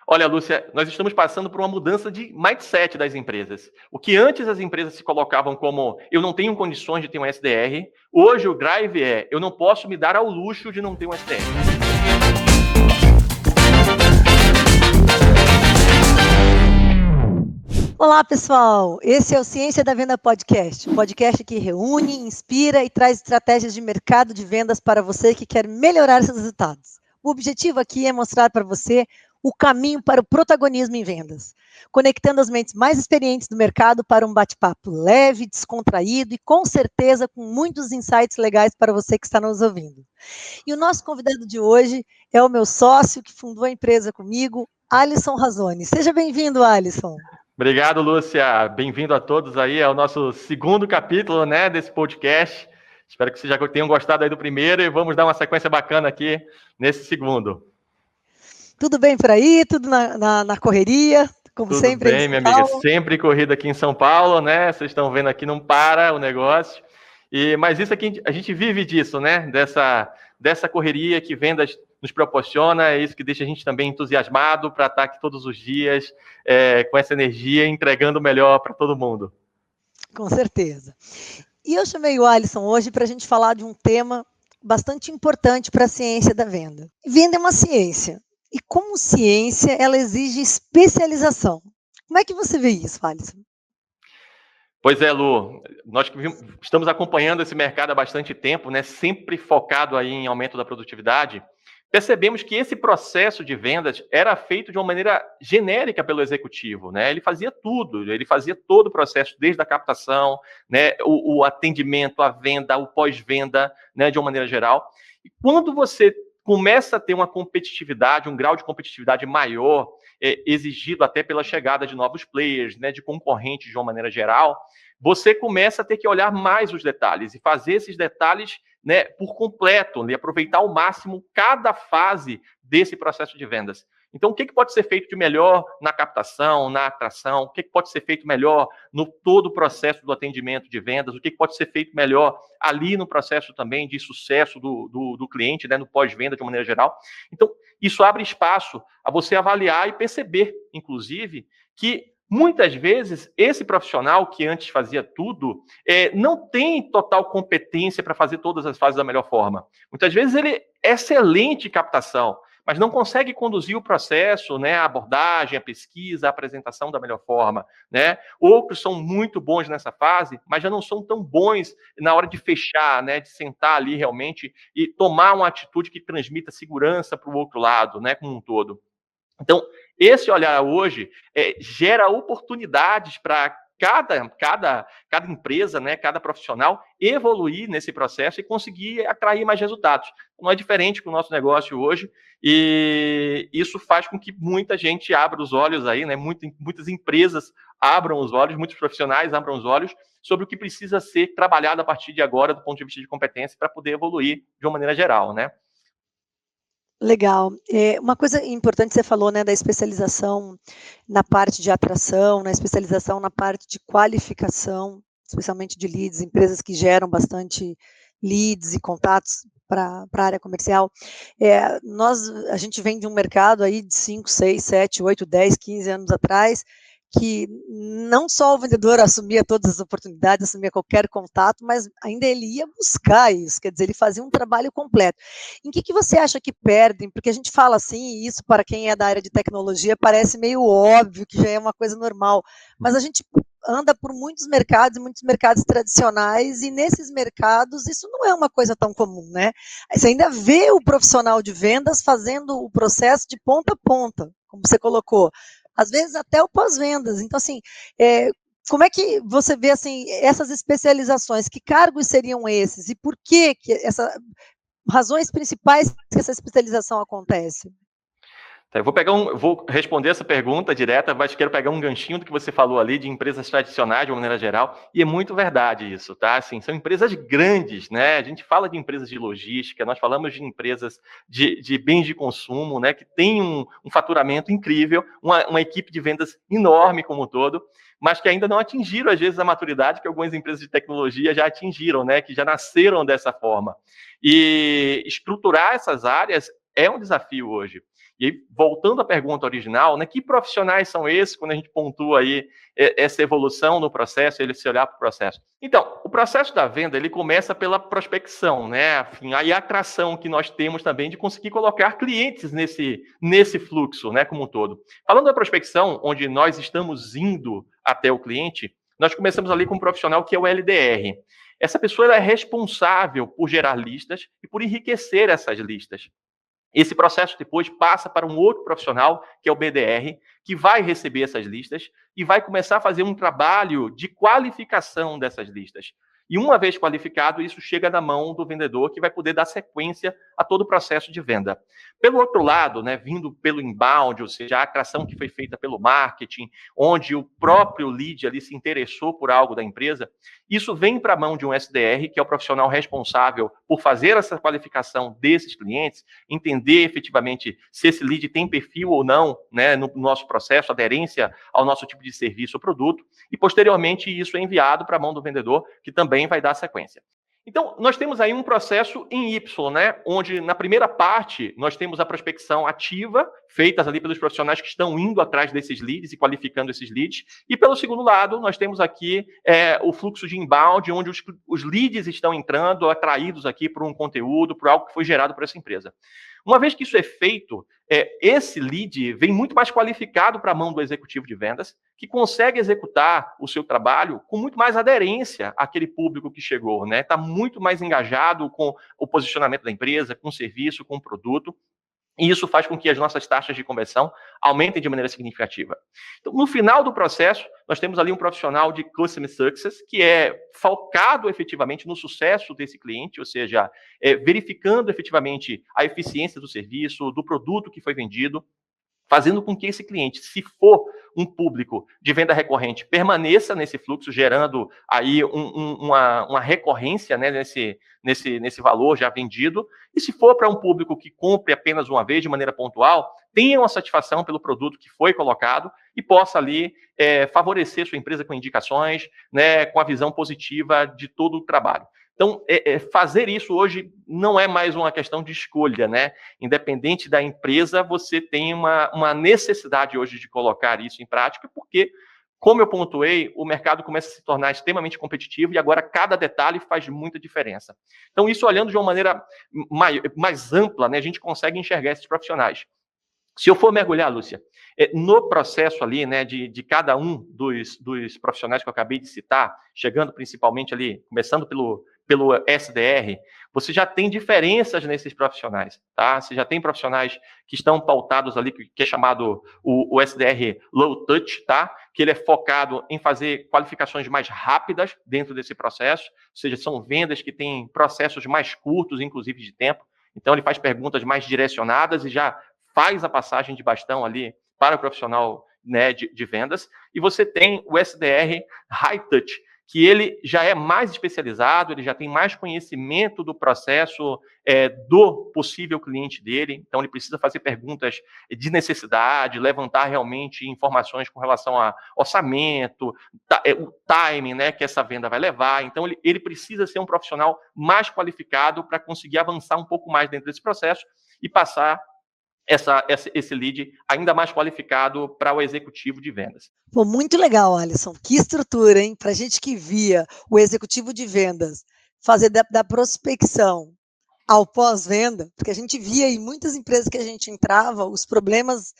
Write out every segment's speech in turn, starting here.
Olha, Lúcia, nós estamos passando por uma mudança de mindset das empresas. O que antes as empresas se colocavam como eu não tenho condições de ter um SDR, hoje o drive é eu não posso me dar ao luxo de não ter um SDR. Olá, pessoal! Esse é o Ciência da Venda Podcast, um podcast que reúne, inspira e traz estratégias de mercado de vendas para você que quer melhorar seus resultados. O objetivo aqui é mostrar para você o caminho para o protagonismo em vendas, conectando as mentes mais experientes do mercado para um bate-papo leve, descontraído e, com certeza, com muitos insights legais para você que está nos ouvindo. E o nosso convidado de hoje é o meu sócio que fundou a empresa comigo, Alisson Razzoni. Seja bem-vindo, Alisson. Obrigado, Lúcia. Bem-vindo a todos aí ao nosso segundo capítulo, né, desse podcast. Espero que vocês já tenham gostado aí do primeiro e vamos dar uma sequência bacana aqui nesse segundo. Tudo bem por aí? Tudo na correria? Como Tudo sempre, bem, minha amiga. Sempre corrida aqui em São Paulo, né? Vocês estão vendo aqui, não para o negócio. Mas isso aqui, a gente vive disso, né? Dessa correria que vendas nos proporciona, é isso que deixa a gente também entusiasmado para estar aqui todos os dias, com essa energia, entregando o melhor para todo mundo. Com certeza. E eu chamei o Alisson hoje para a gente falar de um tema bastante importante para a ciência da venda. Venda é uma ciência. E como ciência, ela exige especialização. Como é que você vê isso, Alisson? Pois é, Lu, nós que estamos acompanhando esse mercado há bastante tempo, né, sempre focado aí em aumento da produtividade, percebemos que esse processo de vendas era feito de uma maneira genérica pelo executivo, né? Ele fazia tudo, ele fazia todo o processo, desde a captação, né, o atendimento, a venda, o pós-venda, né, de uma maneira geral. E quando você começa a ter uma competitividade, um grau de competitividade maior, exigido até pela chegada de novos players, né, de concorrentes de uma maneira geral, você começa a ter que olhar mais os detalhes e fazer esses detalhes, né, por completo, e aproveitar ao máximo cada fase desse processo de vendas. Então, o que pode ser feito de melhor na captação, na atração? O que pode ser feito melhor no todo o processo do atendimento de vendas? O que pode ser feito melhor ali no processo também de sucesso do cliente, né, no pós-venda de uma maneira geral? Então, isso abre espaço a você avaliar e perceber, inclusive, que muitas vezes esse profissional que antes fazia tudo não tem total competência para fazer todas as fases da melhor forma. Muitas vezes ele é excelente em captação, mas não consegue conduzir o processo, né, a abordagem, a pesquisa, a apresentação da melhor forma, né? Outros são muito bons nessa fase, mas já não são tão bons na hora de fechar, né, de sentar ali realmente e tomar uma atitude que transmita segurança para o outro lado, né, como um todo. Então, esse olhar hoje gera oportunidades para cada empresa, né, cada profissional evoluir nesse processo e conseguir atrair mais resultados. Não é diferente com o nosso negócio hoje e isso faz com que muita gente abra os olhos aí, né, muitas empresas abram os olhos, muitos profissionais abram os olhos sobre o que precisa ser trabalhado a partir de agora do ponto de vista de competência para poder evoluir de uma maneira geral, né? Legal. Uma coisa importante que você falou, né, da especialização na parte de atração, na especialização na parte de qualificação, especialmente de leads, empresas que geram bastante leads e contatos para a área comercial. A gente vem de um mercado aí de 5, 6, 7, 8, 10, 15 anos atrás, que não só o vendedor assumia todas as oportunidades, assumia qualquer contato, mas ainda ele ia buscar isso, quer dizer, ele fazia um trabalho completo. Em que você acha que perdem? Porque a gente fala assim, e isso para quem é da área de tecnologia parece meio óbvio, que já é uma coisa normal, mas a gente anda por muitos mercados tradicionais, e nesses mercados isso não é uma coisa tão comum, né? Você ainda vê o profissional de vendas fazendo o processo de ponta a ponta, como você colocou, às vezes até o pós-vendas. Então, assim, como é que você vê assim, essas especializações? Que cargos seriam esses? E por que razões principais que essa especialização acontece? Eu vou responder essa pergunta direta, mas quero pegar um ganchinho do que você falou ali de empresas tradicionais de uma maneira geral, e é muito verdade isso, tá? Assim, são empresas grandes, né? A gente fala de empresas de logística, nós falamos de empresas de bens de consumo, né? Que tem um faturamento incrível, uma equipe de vendas enorme como um todo, mas que ainda não atingiram, às vezes, a maturidade que algumas empresas de tecnologia já atingiram, né? Que já nasceram dessa forma. E estruturar essas áreas é um desafio hoje. E aí, voltando à pergunta original, né, que profissionais são esses, quando a gente pontua aí essa evolução no processo, ele se olhar para o processo? Então, o processo da venda, ele começa pela prospecção, né, enfim, aí a atração que nós temos também de conseguir colocar clientes nesse fluxo, né, como um todo. Falando da prospecção, onde nós estamos indo até o cliente, nós começamos ali com um profissional que é o LDR. Essa pessoa ela é responsável por gerar listas e por enriquecer essas listas. Esse processo depois passa para um outro profissional, que é o BDR, que vai receber essas listas e vai começar a fazer um trabalho de qualificação dessas listas. E uma vez qualificado, isso chega na mão do vendedor, que vai poder dar sequência a todo o processo de venda. Pelo outro lado, né, vindo pelo inbound, ou seja, a atração que foi feita pelo marketing, onde o próprio lead ali se interessou por algo da empresa, isso vem para a mão de um SDR, que é o profissional responsável por fazer essa qualificação desses clientes, entender efetivamente se esse lead tem perfil ou não, né, no nosso processo, aderência ao nosso tipo de serviço ou produto, e posteriormente isso é enviado para a mão do vendedor, que também vai dar sequência. Então, nós temos aí um processo em Y, né? Onde na primeira parte nós temos a prospecção ativa, feitas ali pelos profissionais que estão indo atrás desses leads e qualificando esses leads. E pelo segundo lado, nós temos aqui o fluxo de inbound, onde os leads estão entrando, atraídos aqui por um conteúdo, por algo que foi gerado por essa empresa. Uma vez que isso é feito, esse lead vem muito mais qualificado para a mão do executivo de vendas, que consegue executar o seu trabalho com muito mais aderência àquele público que chegou, né? Está muito mais engajado com o posicionamento da empresa, com o serviço, com o produto. E isso faz com que as nossas taxas de conversão aumentem de maneira significativa. Então, no final do processo, nós temos ali um profissional de Customer Success, que é focado efetivamente no sucesso desse cliente, ou seja, verificando efetivamente a eficiência do serviço, do produto que foi vendido, fazendo com que esse cliente, se for um público de venda recorrente, permaneça nesse fluxo, gerando aí uma recorrência, né, nesse valor já vendido. E se for para um público que compre apenas uma vez, de maneira pontual, tenha uma satisfação pelo produto que foi colocado e possa ali favorecer sua empresa com indicações, né, com a visão positiva de todo o trabalho. Então, fazer isso hoje não é mais uma questão de escolha, né? Independente da empresa, você tem uma necessidade hoje de colocar isso em prática, porque, como eu pontuei, o mercado começa a se tornar extremamente competitivo e agora cada detalhe faz muita diferença. Então, isso olhando de uma maneira mais ampla, né, a gente consegue enxergar esses profissionais. Se eu for mergulhar, Lúcia, no processo ali, né, de cada um dos profissionais que eu acabei de citar, chegando principalmente ali, começando pelo SDR, você já tem diferenças nesses profissionais, tá? Você já tem profissionais que estão pautados ali, que é chamado o SDR Low Touch, tá? Que ele é focado em fazer qualificações mais rápidas dentro desse processo, ou seja, são vendas que têm processos mais curtos, inclusive de tempo. Então, ele faz perguntas mais direcionadas e já faz a passagem de bastão ali para o profissional, né, de vendas. E você tem o SDR High Touch, que ele já é mais especializado, ele já tem mais conhecimento do processo do possível cliente dele, então ele precisa fazer perguntas de necessidade, levantar realmente informações com relação a orçamento, o timing, né, que essa venda vai levar, então ele precisa ser um profissional mais qualificado para conseguir avançar um pouco mais dentro desse processo e passar esse lead ainda mais qualificado para o executivo de vendas. Pô, muito legal, Alisson. Que estrutura, hein? Para a gente que via o executivo de vendas fazer da prospecção ao pós-venda, porque a gente via em muitas empresas que a gente entrava, os problemas,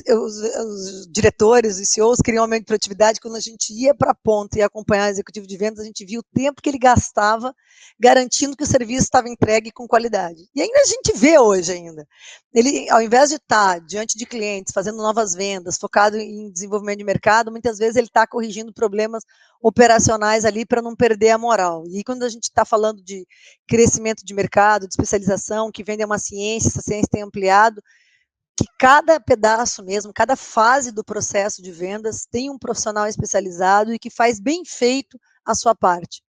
os diretores, os CEOs queriam aumento de produtividade, quando a gente ia para a ponta e acompanhar o executivo de vendas, a gente via o tempo que ele gastava garantindo que o serviço estava entregue com qualidade. E ainda a gente vê hoje ainda. Ele, ao invés de estar diante de clientes, fazendo novas vendas, focado em desenvolvimento de mercado, muitas vezes ele está corrigindo problemas operacionais ali para não perder a moral. E quando a gente está falando de crescimento de mercado, de especialização, que vende uma ciência, essa ciência tem ampliado, que cada pedaço mesmo, cada fase do processo de vendas tem um profissional especializado e que faz bem feito a sua parte.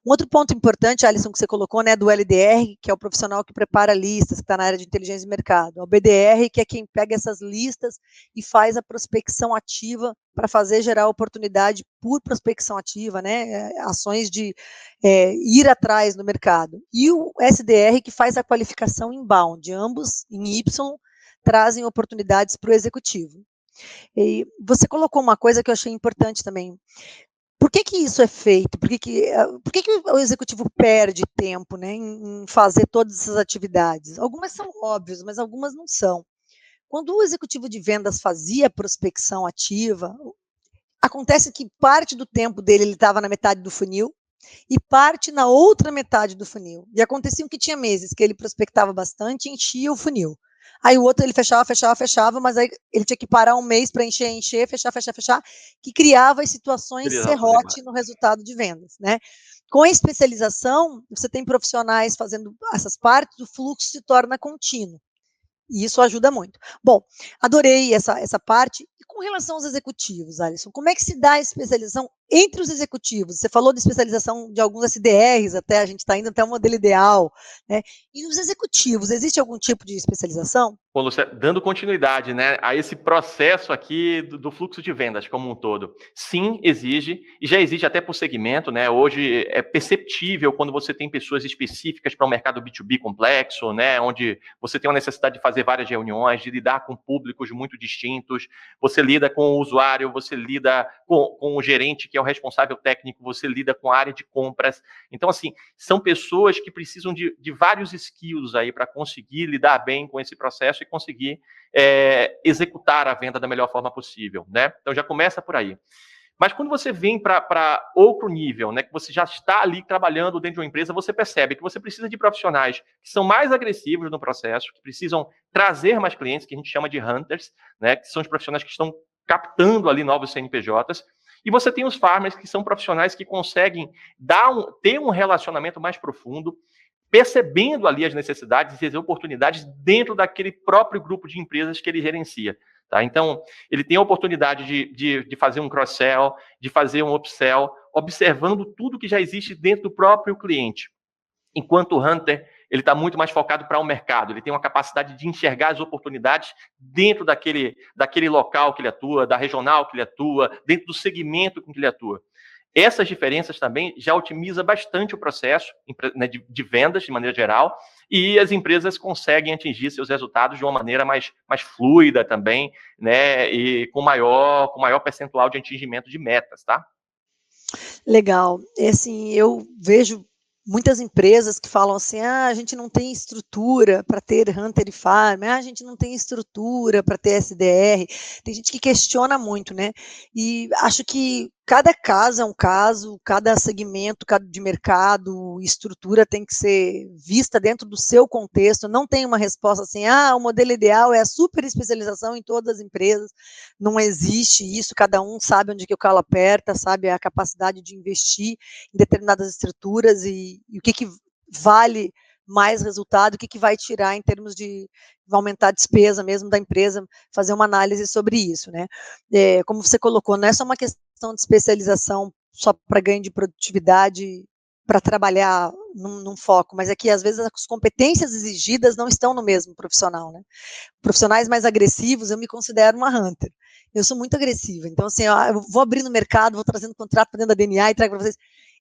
Um outro ponto importante, Alisson, que você colocou, né, do LDR, que é o profissional que prepara listas, que está na área de inteligência de mercado. O BDR, que é quem pega essas listas e faz a prospecção ativa para fazer gerar oportunidade por prospecção ativa, né, ações de ir atrás no mercado. E o SDR, que faz a qualificação inbound, ambos em Y, trazem oportunidades para o executivo. E você colocou uma coisa que eu achei importante também. Por que que isso é feito? Por que que o executivo perde tempo, né, em fazer todas essas atividades? Algumas são óbvias, mas algumas não são. Quando o executivo de vendas fazia prospecção ativa, acontece que parte do tempo dele ele estava na metade do funil e parte na outra metade do funil. E acontecia que tinha meses que ele prospectava bastante e enchia o funil. Aí o outro ele fechava, mas aí ele tinha que parar um mês para encher, fechar, que criava as situações Queria fazer serrote no resultado de vendas, né? Com a especialização, você tem profissionais fazendo essas partes, o fluxo se torna contínuo. E isso ajuda muito. Bom, adorei essa parte. E com relação aos executivos, Alisson, como é que se dá a especialização entre os executivos? Você falou de especialização de alguns SDRs, até a gente está indo até o modelo ideal, né? E nos executivos, existe algum tipo de especialização? Bom, Lúcia, dando continuidade, né, a esse processo aqui do fluxo de vendas como um todo. Sim, exige, e já existe até por segmento, né? Hoje é perceptível quando você tem pessoas específicas para um mercado B2B complexo, né? Onde você tem uma necessidade de fazer várias reuniões, de lidar com públicos muito distintos, você lida com o usuário, você lida com o gerente, que é o responsável técnico, você lida com a área de compras. Então, assim, são pessoas que precisam de vários skills aí para conseguir lidar bem com esse processo e conseguir executar a venda da melhor forma possível, né? Então já começa por aí. Mas quando você vem para outro nível, né, que você já está ali trabalhando dentro de uma empresa, você percebe que você precisa de profissionais que são mais agressivos no processo, que precisam trazer mais clientes, que a gente chama de hunters, né, que são os profissionais que estão captando ali novos CNPJs. E você tem os farmers, que são profissionais que conseguem ter um relacionamento mais profundo, percebendo ali as necessidades e as oportunidades dentro daquele próprio grupo de empresas que ele gerencia. Tá? Então, ele tem a oportunidade de fazer um cross-sell, de fazer um upsell, observando tudo que já existe dentro do próprio cliente. Enquanto o Hunter, ele está muito mais focado para o mercado, ele tem uma capacidade de enxergar as oportunidades dentro daquele local que ele atua, da regional que ele atua, dentro do segmento com que ele atua. Essas diferenças também já otimiza bastante o processo, né, de vendas, de maneira geral, e as empresas conseguem atingir seus resultados de uma maneira mais fluida também, né, e com maior percentual de atingimento de metas, tá? Legal. É assim, eu vejo muitas empresas que falam assim: "Ah, a gente não tem estrutura para ter hunter e farm, ah, a gente não tem estrutura para ter SDR". Tem gente que questiona muito, né. E acho que cada caso é um caso, cada segmento, cada de mercado, estrutura tem que ser vista dentro do seu contexto, não tem uma resposta assim: "Ah, o modelo ideal é a super especialização em todas as empresas". Não existe isso, cada um sabe onde que o calo aperta, sabe a capacidade de investir em determinadas estruturas e o que vale mais resultado, o que vai tirar em termos de aumentar a despesa mesmo da empresa, fazer uma análise sobre isso, né. Como você colocou, não é só uma questão de especialização só para ganho de produtividade, para trabalhar num foco, mas é que às vezes as competências exigidas não estão no mesmo profissional, né. Profissionais mais agressivos, eu me considero uma hunter. Eu sou muito agressiva, então assim, eu vou abrir no mercado, vou trazendo contrato para dentro da DNA e trago para vocês.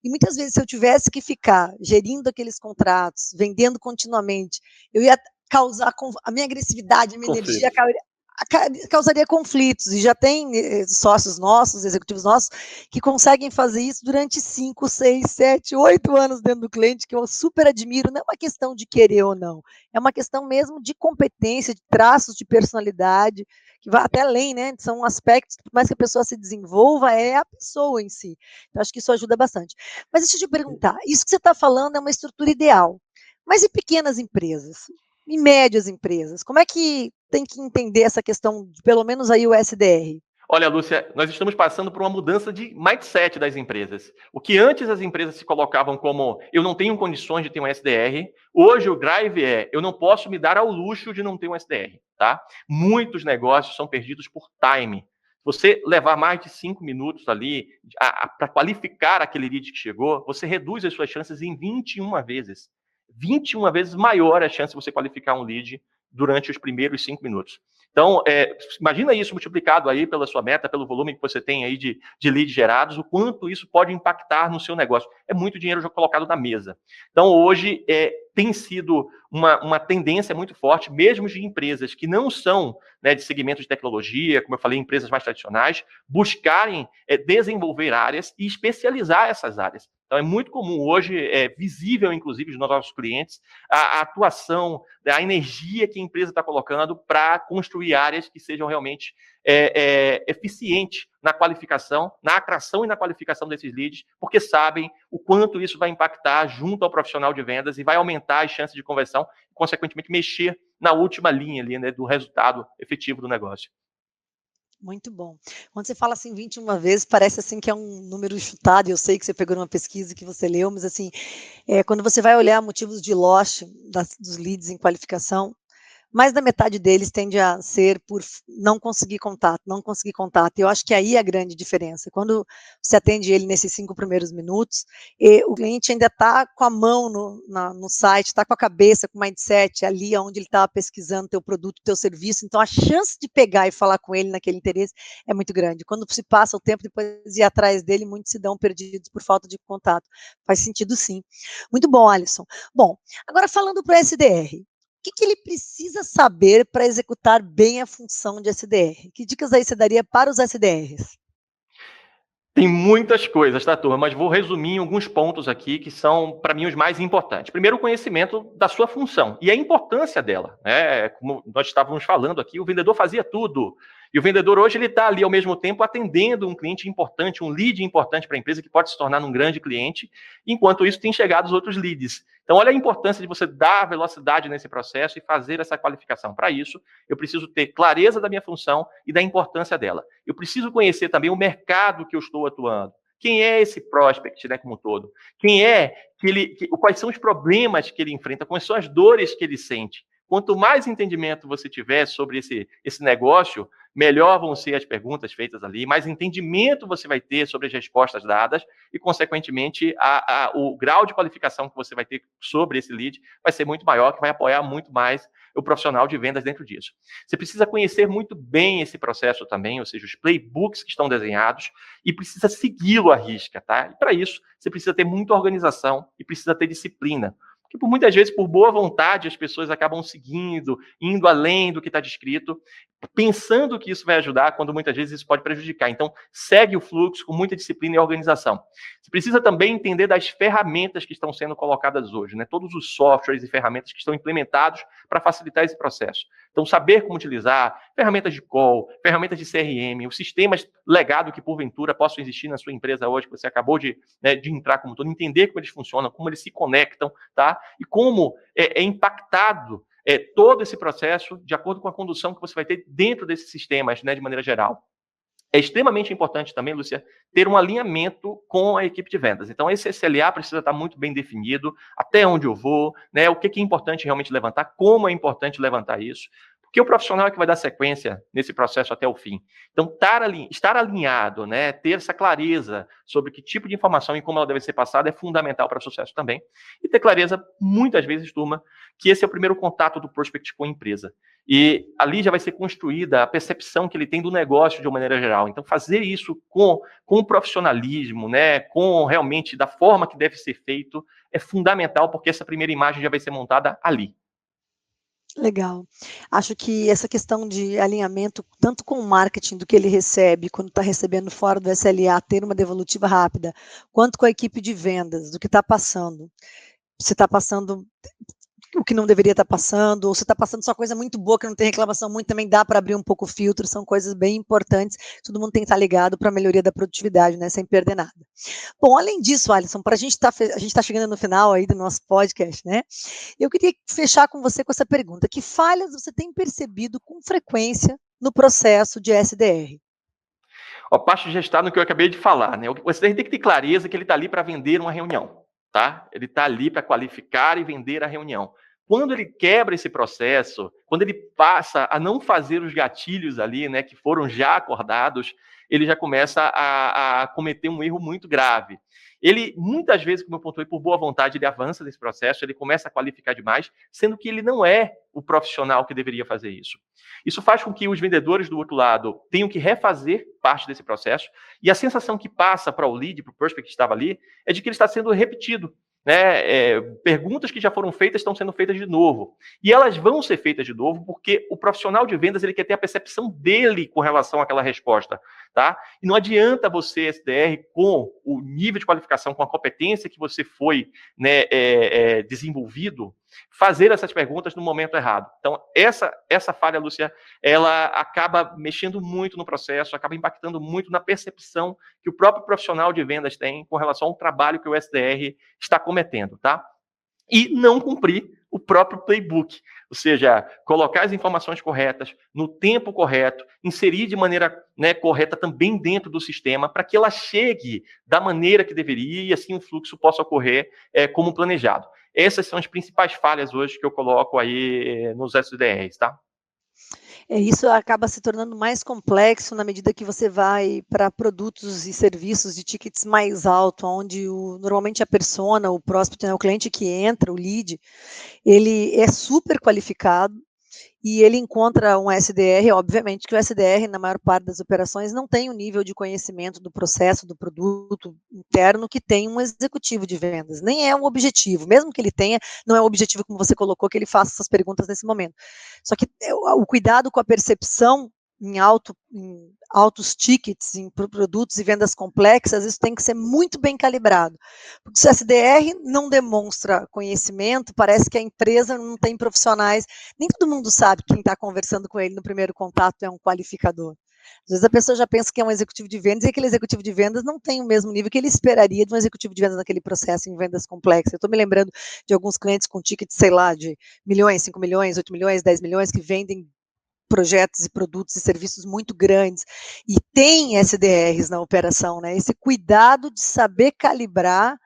E muitas vezes, se eu tivesse que ficar gerindo aqueles contratos, vendendo continuamente, eu ia causar a minha agressividade, a minha energia Conflito. causaria conflitos. E já tem sócios nossos, executivos nossos, que conseguem fazer isso durante 5, 6, 7, 8 anos dentro do cliente, que eu super admiro. Não é uma questão de querer ou não, é uma questão mesmo de competência, de traços de personalidade, que vai até além, né? São aspectos, por mais que a pessoa se desenvolva, é a pessoa em si. Então, acho que isso ajuda bastante. Mas deixa eu te perguntar, isso que você está falando é uma estrutura ideal, mas e pequenas empresas? E médias empresas? Como é que tem que entender essa questão de pelo menos aí o SDR? Olha, Lúcia, nós estamos passando por uma mudança de mindset das empresas. O que antes as empresas se colocavam como eu não tenho condições de ter um SDR, hoje o drive é eu não posso me dar ao luxo de não ter um SDR, tá? Muitos negócios são perdidos por time. Você levar mais de 5 minutos ali para qualificar aquele lead que chegou, você reduz as suas chances em 21 vezes. 21 vezes maior a chance de você qualificar um lead durante os primeiros 5 minutos. Então, imagina isso multiplicado aí pela sua meta, pelo volume que você tem aí de leads gerados, o quanto isso pode impactar no seu negócio. É muito dinheiro já colocado na mesa. Então, hoje, tem sido uma tendência muito forte, mesmo de empresas que não são, né, de segmento de tecnologia, como eu falei, empresas mais tradicionais, buscarem desenvolver áreas e especializar essas áreas. Então, é muito comum hoje, é visível, inclusive, nos nossos clientes, a atuação, a energia que a empresa está colocando para construir áreas que sejam realmente eficientes na qualificação, na atração e na qualificação desses leads, porque sabem o quanto isso vai impactar junto ao profissional de vendas e vai aumentar as chances de conversão e, consequentemente, mexer na última linha ali, né, do resultado efetivo do negócio. Muito bom. Quando você fala assim 21 vezes, parece assim que é um número chutado, e eu sei que você pegou numa pesquisa que você leu, mas assim, quando você vai olhar motivos de loss dos leads em qualificação, mais da metade deles tende a ser por não conseguir contato, não conseguir contato. Eu acho que aí é a grande diferença. Quando você atende ele nesses 5 primeiros minutos, o cliente ainda está com a mão no site, está com a cabeça, com o mindset ali onde ele estava pesquisando teu produto, teu serviço. Então, a chance de pegar e falar com ele naquele interesse é muito grande. Quando se passa o tempo depois de ir atrás dele, muitos se dão perdidos por falta de contato. Faz sentido, sim. Muito bom, Alisson. Bom, agora falando para o SDR. O que ele precisa saber para executar bem a função de SDR? Que dicas aí você daria para os SDRs? Tem muitas coisas, tá, turma? Mas vou resumir em alguns pontos aqui que são, para mim, os mais importantes. Primeiro, o conhecimento da sua função e a importância dela, né? Como nós estávamos falando aqui, o vendedor fazia tudo. E o vendedor hoje ele está ali ao mesmo tempo atendendo um cliente importante, um lead importante para a empresa que pode se tornar um grande cliente. Enquanto isso, tem chegado os outros leads. Então, olha a importância de você dar velocidade nesse processo e fazer essa qualificação. Para isso, eu preciso ter clareza da minha função e da importância dela. Eu preciso conhecer também o mercado que eu estou atuando. Quem é esse prospect, né, como um todo? Quem é quais são os problemas que ele enfrenta, quais são as dores que ele sente. Quanto mais entendimento você tiver sobre esse negócio, melhor vão ser as perguntas feitas ali, mais entendimento você vai ter sobre as respostas dadas e, consequentemente, o grau de qualificação que você vai ter sobre esse lead vai ser muito maior, que vai apoiar muito mais o profissional de vendas dentro disso. Você precisa conhecer muito bem esse processo também, ou seja, os playbooks que estão desenhados, e precisa segui-lo à risca, tá? E para isso, você precisa ter muita organização e precisa ter disciplina. Porque muitas vezes, por boa vontade, as pessoas acabam seguindo, indo além do que está descrito, pensando que isso vai ajudar, quando muitas vezes isso pode prejudicar. Então, segue o fluxo com muita disciplina e organização. Você precisa também entender das ferramentas que estão sendo colocadas hoje, né? Todos os softwares e ferramentas que estão implementados para facilitar esse processo. Então, saber como utilizar ferramentas de call, ferramentas de CRM, os sistemas legado que, porventura, possam existir na sua empresa hoje, que você acabou de entrar como todo, entender como eles funcionam, como eles se conectam, tá? E como é impactado todo esse processo de acordo com a condução que você vai ter dentro desses sistemas, né, de maneira geral. É extremamente importante também, Lúcia, ter um alinhamento com a equipe de vendas. Então, esse SLA precisa estar muito bem definido, até onde eu vou, né, o que é importante realmente levantar, como é importante levantar isso, porque o profissional é que vai dar sequência nesse processo até o fim. Então, estar alinhado, né, ter essa clareza sobre que tipo de informação e como ela deve ser passada é fundamental para o sucesso também. E ter clareza, muitas vezes, turma, que esse é o primeiro contato do prospect com a empresa. E ali já vai ser construída a percepção que ele tem do negócio de uma maneira geral. Então, fazer isso com profissionalismo, né, com realmente da forma que deve ser feito, é fundamental, porque essa primeira imagem já vai ser montada ali. Legal. Acho que essa questão de alinhamento, tanto com o marketing do que ele recebe, quando está recebendo fora do SLA, ter uma devolutiva rápida, quanto com a equipe de vendas, do que está passando. Se está passando o que não deveria estar passando, ou se está passando só coisa muito boa, que não tem reclamação muito, também dá para abrir um pouco o filtro, são coisas bem importantes, todo mundo tem que estar ligado para a melhoria da produtividade, né, sem perder nada. Bom, além disso, Alisson, a gente está chegando no final aí do nosso podcast, né, eu queria fechar com você com essa pergunta, que falhas você tem percebido com frequência no processo de SDR? A parte já está no que eu acabei de falar, né? Você tem que ter clareza que ele está ali para vender uma reunião, tá? Ele está ali para qualificar e vender a reunião. Quando ele quebra esse processo, quando ele passa a não fazer os gatilhos ali, né, que foram já acordados, ele já começa a cometer um erro muito grave. Ele, muitas vezes, como eu pontuei, por boa vontade, ele avança nesse processo, ele começa a qualificar demais, sendo que ele não é o profissional que deveria fazer isso. Isso faz com que os vendedores do outro lado tenham que refazer parte desse processo, e a sensação que passa para o lead, para o prospect que estava ali, é de que ele está sendo repetido. né? Perguntas que já foram feitas estão sendo feitas de novo. E elas vão ser feitas de novo porque o profissional de vendas ele quer ter a percepção dele com relação àquela resposta. Tá? E não adianta você, SDR, com o nível de qualificação, com a competência que você foi, né, desenvolvido, fazer essas perguntas no momento errado. Então, essa falha, Lúcia, ela acaba mexendo muito no processo, acaba impactando muito na percepção que o próprio profissional de vendas tem com relação ao trabalho que o SDR está cometendo, tá? E não cumprir o próprio playbook, ou seja, colocar as informações corretas no tempo correto, inserir de maneira, né, correta também dentro do sistema para que ela chegue da maneira que deveria e assim o fluxo possa ocorrer como planejado. Essas são as principais falhas hoje que eu coloco aí nos SDRs, tá? Isso acaba se tornando mais complexo na medida que você vai para produtos e serviços de tickets mais alto, onde normalmente a persona, o prospect, né, o cliente que entra, o lead, ele é super qualificado e ele encontra um SDR, obviamente que o SDR, na maior parte das operações, não tem o nível de conhecimento do processo, do produto interno que tem um executivo de vendas. Nem é um objetivo, mesmo que ele tenha, não é um objetivo como você colocou, que ele faça essas perguntas nesse momento. Só que o cuidado com a percepção em altos tickets, em produtos e vendas complexas, isso tem que ser muito bem calibrado. Porque se o SDR não demonstra conhecimento, parece que a empresa não tem profissionais, nem todo mundo sabe que quem está conversando com ele no primeiro contato é um qualificador. Às vezes a pessoa já pensa que é um executivo de vendas e aquele executivo de vendas não tem o mesmo nível que ele esperaria de um executivo de vendas naquele processo em vendas complexas. Eu estou me lembrando de alguns clientes com tickets, sei lá, de milhões, 5 milhões, 8 milhões, 10 milhões, que vendem projetos e produtos e serviços muito grandes, e tem SDRs na operação, né? Esse cuidado de saber calibrar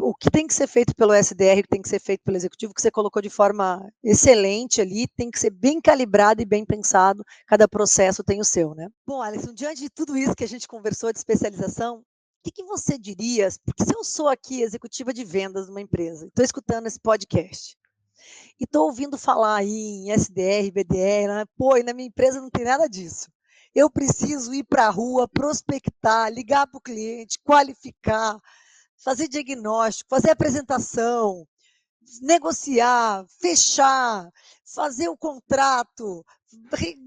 o que tem que ser feito pelo SDR, o que tem que ser feito pelo executivo, que você colocou de forma excelente ali, tem que ser bem calibrado e bem pensado, cada processo tem o seu, né? Bom, Alisson, diante de tudo isso que a gente conversou de especialização, o que você diria, porque se eu sou aqui executiva de vendas de uma empresa, estou escutando esse podcast, e estou ouvindo falar aí em SDR, BDR, né? Pô, e na minha empresa não tem nada disso. Eu preciso ir para a rua, prospectar, ligar para o cliente, qualificar, fazer diagnóstico, fazer apresentação, negociar, fechar, fazer o contrato,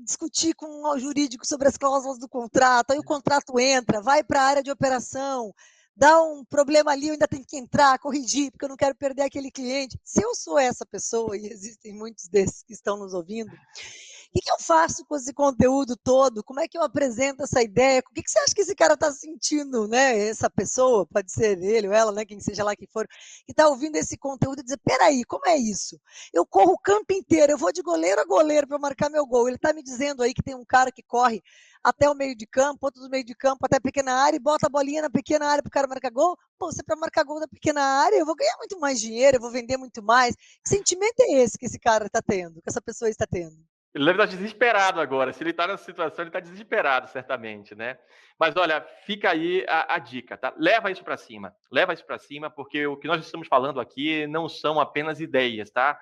discutir com o jurídico sobre as cláusulas do contrato, aí o contrato entra, vai para a área de operação, dá um problema ali, eu ainda tenho que entrar, corrigir, porque eu não quero perder aquele cliente. Se eu sou essa pessoa, e existem muitos desses que estão nos ouvindo, o que eu faço com esse conteúdo todo? Como é que eu apresento essa ideia? O que você acha que esse cara está sentindo, né? Essa pessoa, pode ser ele ou ela, né? Quem seja lá que for, que está ouvindo esse conteúdo e dizer, peraí, como é isso? Eu corro o campo inteiro, eu vou de goleiro a goleiro para marcar meu gol. Ele está me dizendo aí que tem um cara que corre até o meio de campo, outro do meio de campo até a pequena área e bota a bolinha na pequena área para o cara marcar gol. Pô, você para marcar gol na pequena área, eu vou ganhar muito mais dinheiro, eu vou vender muito mais. Que sentimento é esse que esse cara está tendo, que essa pessoa está tendo? Ele deve estar desesperado agora. Se ele está nessa situação, ele está desesperado, certamente, né? Mas olha, fica aí a dica, tá? Leva isso para cima. Leva isso para cima, porque o que nós estamos falando aqui não são apenas ideias, tá?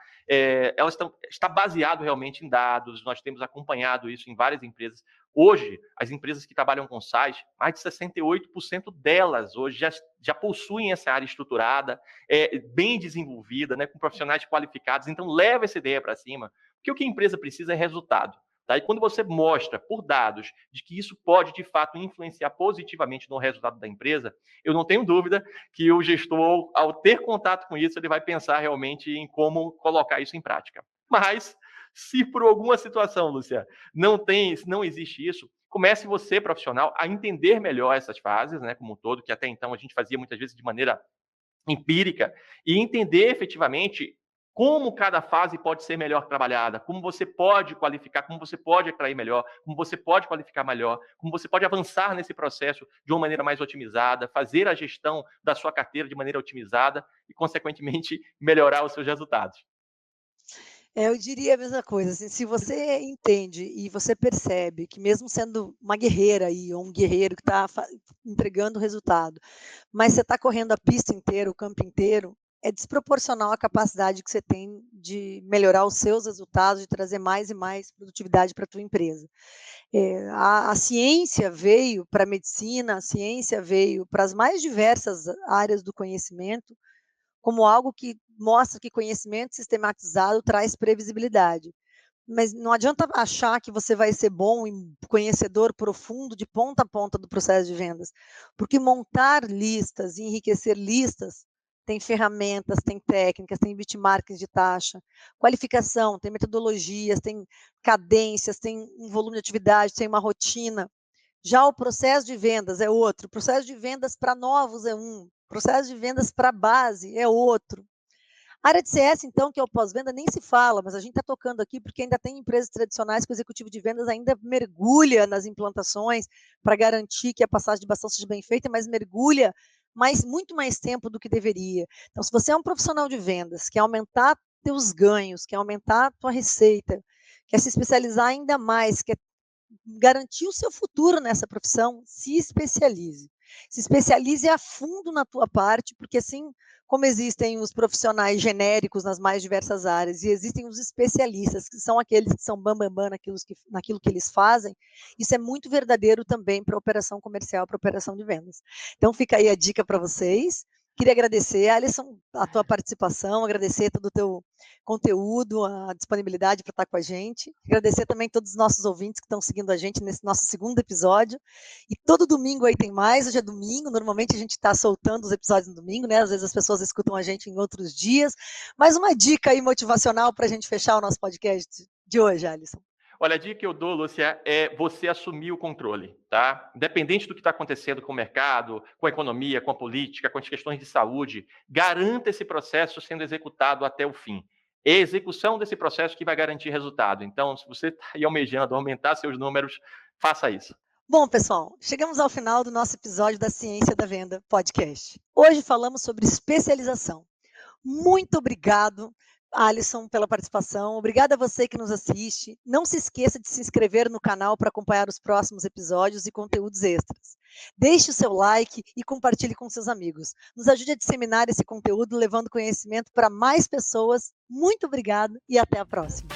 Está baseado realmente em dados. Nós temos acompanhado isso em várias empresas. Hoje, as empresas que trabalham com SaaS, mais de 68% delas hoje já possuem essa área estruturada, bem desenvolvida, né, com profissionais qualificados. Então, leva essa ideia para cima, porque o que a empresa precisa é resultado. Tá? E quando você mostra por dados de que isso pode, de fato, influenciar positivamente no resultado da empresa, eu não tenho dúvida que o gestor, ao ter contato com isso, ele vai pensar realmente em como colocar isso em prática. Mas, se por alguma situação, Luciano, não existe isso, comece você, profissional, a entender melhor essas fases, né, como um todo, que até então a gente fazia muitas vezes de maneira empírica, e entender efetivamente como cada fase pode ser melhor trabalhada, como você pode qualificar, como você pode atrair melhor, como você pode qualificar melhor, como você pode avançar nesse processo de uma maneira mais otimizada, fazer a gestão da sua carteira de maneira otimizada e, consequentemente, melhorar os seus resultados. Eu diria a mesma coisa, assim, se você entende e você percebe que mesmo sendo uma guerreira aí, ou um guerreiro que está entregando resultado, mas você está correndo a pista inteira, o campo inteiro, é desproporcional a capacidade que você tem de melhorar os seus resultados, de trazer mais e mais produtividade para a tua empresa. A ciência veio para a medicina, a ciência veio para as mais diversas áreas do conhecimento, como algo que mostra que conhecimento sistematizado traz previsibilidade. Mas não adianta achar que você vai ser bom e conhecedor profundo de ponta a ponta do processo de vendas, porque montar listas e enriquecer listas tem ferramentas, tem técnicas, tem benchmarks de taxa, qualificação, tem metodologias, tem cadências, tem um volume de atividade, tem uma rotina. Já o processo de vendas é outro, o processo de vendas para novos é um, o processo de vendas para base é outro. A área de CS, então, que é o pós-venda, nem se fala, mas a gente está tocando aqui porque ainda tem empresas tradicionais que o executivo de vendas ainda mergulha nas implantações para garantir que a passagem de bastão seja bem feita, mas mergulha muito mais tempo do que deveria. Então, se você é um profissional de vendas, quer aumentar teus ganhos, quer aumentar tua receita, quer se especializar ainda mais, quer garantir o seu futuro nessa profissão, se especialize. Se especialize a fundo na tua parte, porque assim como existem os profissionais genéricos nas mais diversas áreas e existem os especialistas, que são aqueles que são bambambam naquilo que eles fazem, isso é muito verdadeiro também para a operação comercial, para a operação de vendas. Então fica aí a dica para vocês. Queria agradecer, Alisson, a tua participação, agradecer todo o teu conteúdo, a disponibilidade para estar com a gente. Agradecer também todos os nossos ouvintes que estão seguindo a gente nesse nosso segundo episódio. E todo domingo aí tem mais, hoje é domingo, normalmente a gente está soltando os episódios no domingo, né? Às vezes as pessoas escutam a gente em outros dias. Mais uma dica aí motivacional para a gente fechar o nosso podcast de hoje, Alisson. Olha, a dica que eu dou, Lúcia, é você assumir o controle, tá? Independente do que está acontecendo com o mercado, com a economia, com a política, com as questões de saúde, garanta esse processo sendo executado até o fim. É a execução desse processo que vai garantir resultado. Então, se você está aí almejando aumentar seus números, faça isso. Bom, pessoal, chegamos ao final do nosso episódio da Ciência da Venda podcast. Hoje falamos sobre especialização. Muito obrigado, Alisson, pela participação. Obrigada a você que nos assiste. Não se esqueça de se inscrever no canal para acompanhar os próximos episódios e conteúdos extras. Deixe o seu like e compartilhe com seus amigos. Nos ajude a disseminar esse conteúdo, levando conhecimento para mais pessoas. Muito obrigado e até a próxima.